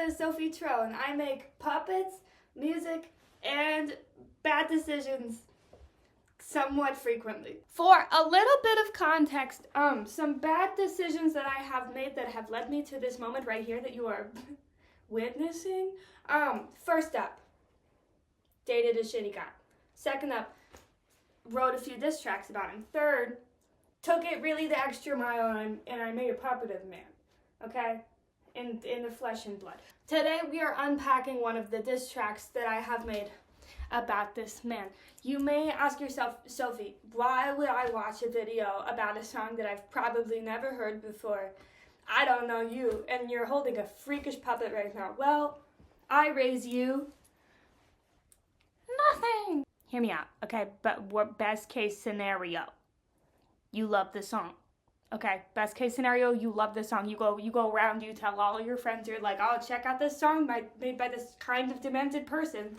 is Sophie and I make puppets, music, and bad decisions somewhat frequently. For a little bit of context, some bad decisions that I have made that have led me to this moment right here that you are witnessing. First up, dated a shitty guy. Second up, wrote a few diss tracks about him. Third, took it really the extra mile and I made a puppet of a man, okay? In the flesh and blood. Today we are unpacking one of the diss tracks that I have made about this man. You may ask yourself, Sophie, why would I watch a video about a song that I've probably never heard before? I don't know you, and you're holding a freakish puppet right now. Well, I raise you nothing. Hear me out, okay? But best case scenario, you love the song. Okay, best case scenario, you love this song. You go around, you tell all your friends, you're like, oh, check out this song made by this kind of demented person.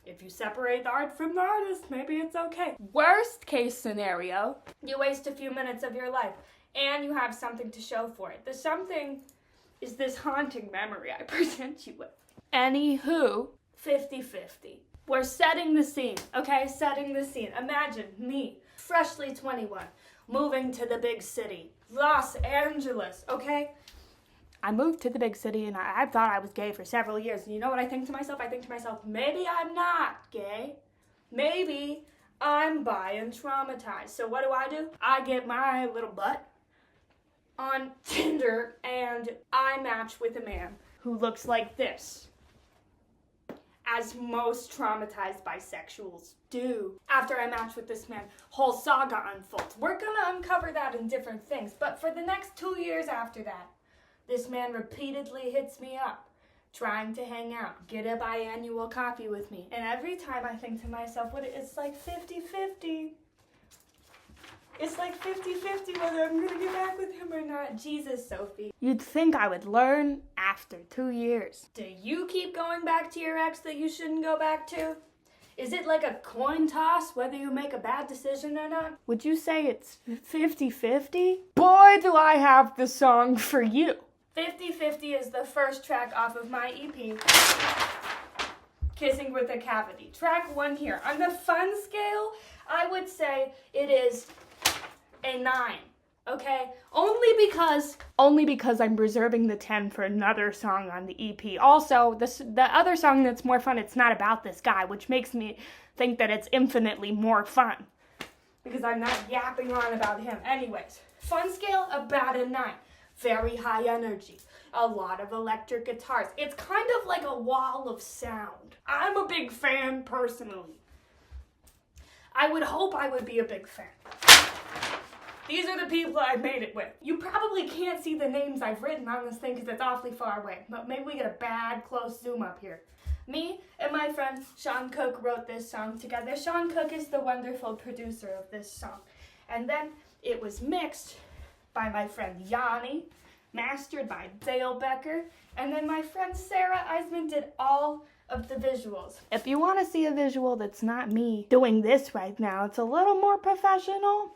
If you separate the art from the artist, maybe it's okay. Worst case scenario, you waste a few minutes of your life and you have something to show for it. The something is this haunting memory I present you with. Anywho, 50-50. We're setting the scene, okay? Setting the scene. Imagine me, freshly 21, moving to the big city, Los Angeles, okay? I moved to the big city and I thought I was gay for several years. And you know what I think to myself? I think to myself, maybe I'm not gay. Maybe I'm bi and traumatized. So what do? I get my little butt on Tinder and I match with a man who looks like this, as most traumatized bisexuals do. After I match with this man, whole saga unfolds. We're gonna uncover that in different things, but for the next 2 years after that, this man repeatedly hits me up, trying to hang out, get a biannual coffee with me. And every time I think to myself, it's like 50-50. It's like 50-50 whether I'm gonna get back with him or not. Jesus, Sophie. You'd think I would learn after 2 years. Do you keep going back to your ex that you shouldn't go back to? Is it like a coin toss whether you make a bad decision or not? Would you say it's 50-50? Boy, do I have the song for you. 50-50 is the first track off of my EP, Kissing with a Cavity. Track 1 here. On the fun scale, I would say it is a 9, okay? Only because I'm reserving the 10 for another song on the EP. Also, the other song that's more fun, it's not about this guy, which makes me think that it's infinitely more fun because I'm not yapping on about him. Anyways, fun scale, about a 9. Very high energy, a lot of electric guitars. It's kind of like a wall of sound. I'm a big fan personally. I would hope I would be a big fan. These are the people I made it with. You probably can't see the names I've written on this thing because it's awfully far away, but maybe we get a bad close zoom up here. Me and my friend Sean Cook wrote this song together. Sean Cook is the wonderful producer of this song. And then it was mixed by my friend Yanni, mastered by Dale Becker, and then my friend Sarah Eisman did all of the visuals. If you want to see a visual that's not me doing this right now, it's a little more professional,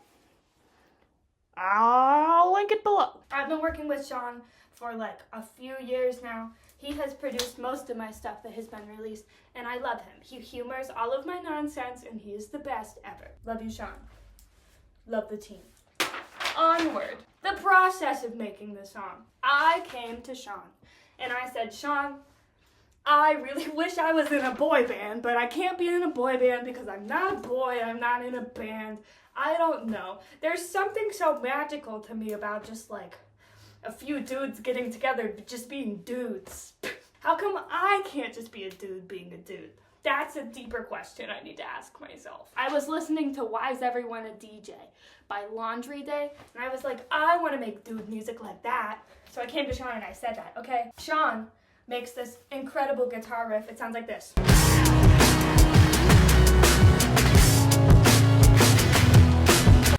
I'll link it below. I've been working with Sean for like a few years now. He has produced most of my stuff that has been released, and I love him. He humors all of my nonsense, and he is the best ever. Love you, Sean. Love the team. Onward. The process of making the song. I came to Sean and I said, Sean, I really wish I was in a boy band, but I can't be in a boy band because I'm not a boy, I'm not in a band. I don't know. There's something so magical to me about just like a few dudes getting together, just being dudes. How come I can't just be a dude being a dude? That's a deeper question I need to ask myself. I was listening to Why Is Everyone a DJ by Laundry Day, and I was like, I want to make dude music like that. So I came to Sean and I said that, okay? Sean makes this incredible guitar riff. It sounds like this.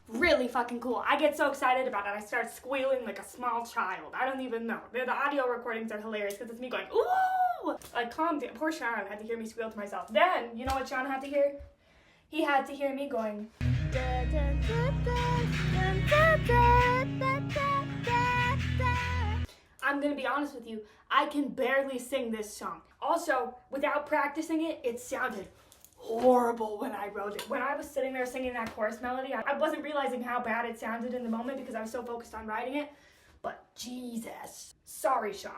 Really fucking cool. I get so excited about it, I start squealing like a small child. I don't even know. The audio recordings are hilarious because it's me going, ooh! Like, calm down. Poor Sean had to hear me squeal to myself. Then, you know what Sean had to hear? He had to hear me going. I'm gonna be honest with you, I can barely sing this song. Also, without practicing it, it sounded horrible when I wrote it. When I was sitting there singing that chorus melody, I wasn't realizing how bad it sounded in the moment because I was so focused on writing it. But Jesus. Sorry, Sean.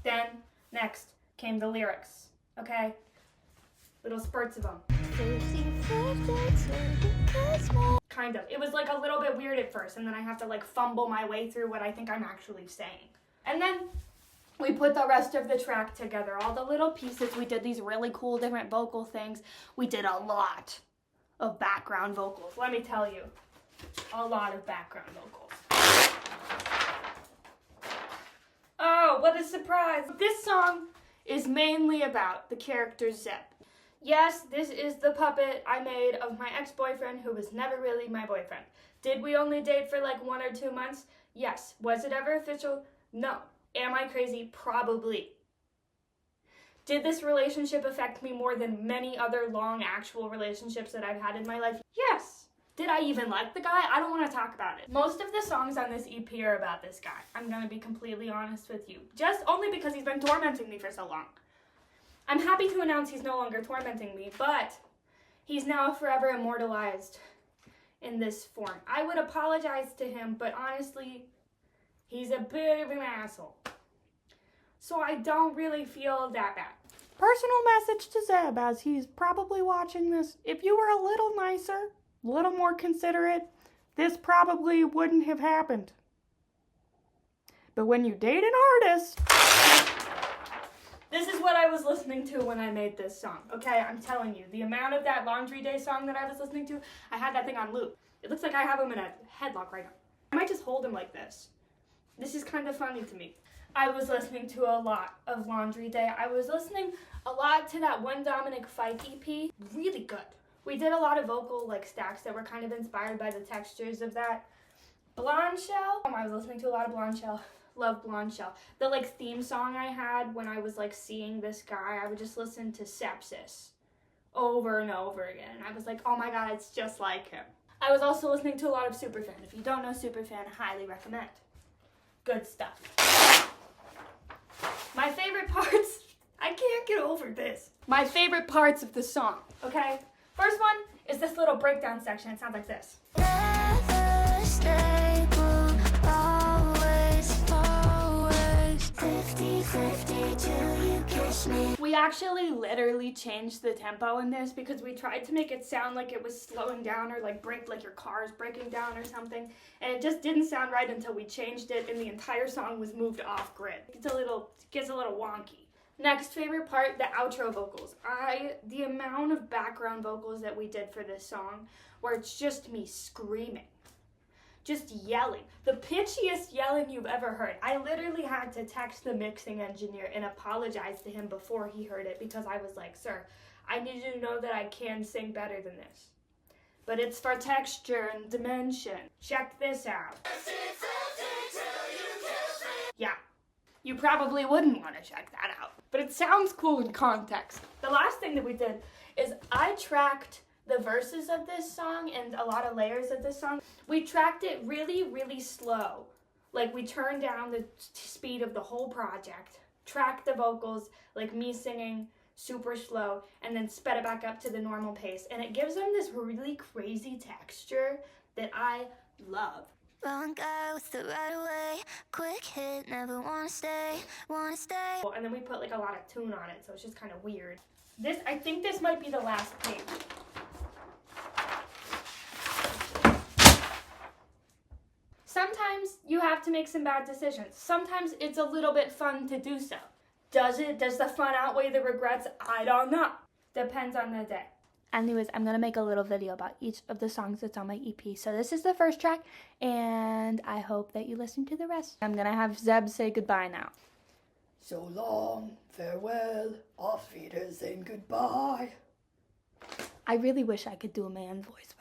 Then, next came the lyrics, okay? Little spurts of them. 50-50 kind of. It was like a little bit weird at first, and then I have to like fumble my way through what I think I'm actually saying. And then we put the rest of the track together, all the little pieces. We did these really cool different vocal things. We did a lot of background vocals. Let me tell you, a lot of background vocals. Oh, what a surprise. This song is mainly about the character Zeb. Yes, this is the puppet I made of my ex-boyfriend who was never really my boyfriend. Did we only date for like 1 or 2 months? Yes. Was it ever official? No. Am I crazy? Probably. Did this relationship affect me more than many other long actual relationships that I've had in my life? Yes. Did I even like the guy? I don't want to talk about it. Most of the songs on this EP are about this guy. I'm going to be completely honest with you. Just only because he's been tormenting me for so long. I'm happy to announce he's no longer tormenting me, but he's now forever immortalized in this form. I would apologize to him, but honestly, he's a bit of an asshole. So I don't really feel that bad. Personal message to Zeb, as he's probably watching this. If you were a little nicer, a little more considerate, this probably wouldn't have happened. But when you date an artist... This is what I was listening to when I made this song, okay? I'm telling you, the amount of that Laundry Day song that I was listening to, I had that thing on loop. It looks like I have him in a headlock right now. I might just hold him like this. This is kind of funny to me. I was listening to a lot of Laundry Day. I was listening a lot to that one Dominic Fike EP. Really good. We did a lot of vocal like stacks that were kind of inspired by the textures of that. Blonde Shell. I was listening to a lot of Blonde Shell. Love Blonde Shell. The like theme song I had when I was like seeing this guy, I would just listen to Sepsis over and over again. And I was like, oh my god, it's just like him. I was also listening to a lot of Superfan. If you don't know Superfan, highly recommend. Good stuff. My favorite parts, I can't get over this. My favorite parts of the song, okay? First one is this little breakdown section. It sounds like this. Never stable, always forward. 50-50 till you kiss me. We actually literally changed the tempo in this because we tried to make it sound like it was slowing down or like your car is breaking down or something. And it just didn't sound right until we changed it and the entire song was moved off grid. It gets a little wonky. Next favorite part, the outro vocals. The amount of background vocals that we did for this song where it's just me screaming, just yelling. The pitchiest yelling you've ever heard. I literally had to text the mixing engineer and apologize to him before he heard it because I was like, sir, I need you to know that I can sing better than this. But it's for texture and dimension. Check this out. Yeah. You probably wouldn't want to check that out, but it sounds cool in context. The last thing that we did is I tracked the verses of this song and a lot of layers of this song. We tracked it really, really slow. Like we turned down the speed of the whole project, tracked the vocals, like me singing super slow, and then sped it back up to the normal pace. And it gives them this really crazy texture that I love. Wrong guy with the right away, quick hit, never wanna stay. And then we put like a lot of tune on it, so it's just kind of weird. I think this might be the last page. Sometimes you have to make some bad decisions. Sometimes it's a little bit fun to do so. Does the fun outweigh the regrets? I don't know. Depends on the day. Anyways, I'm going to make a little video about each of the songs that's on my EP. So this is the first track, and I hope that you listen to the rest. I'm going to have Zeb say goodbye now. So long, farewell, auf Wiedersehen, goodbye. I really wish I could do a man's voice.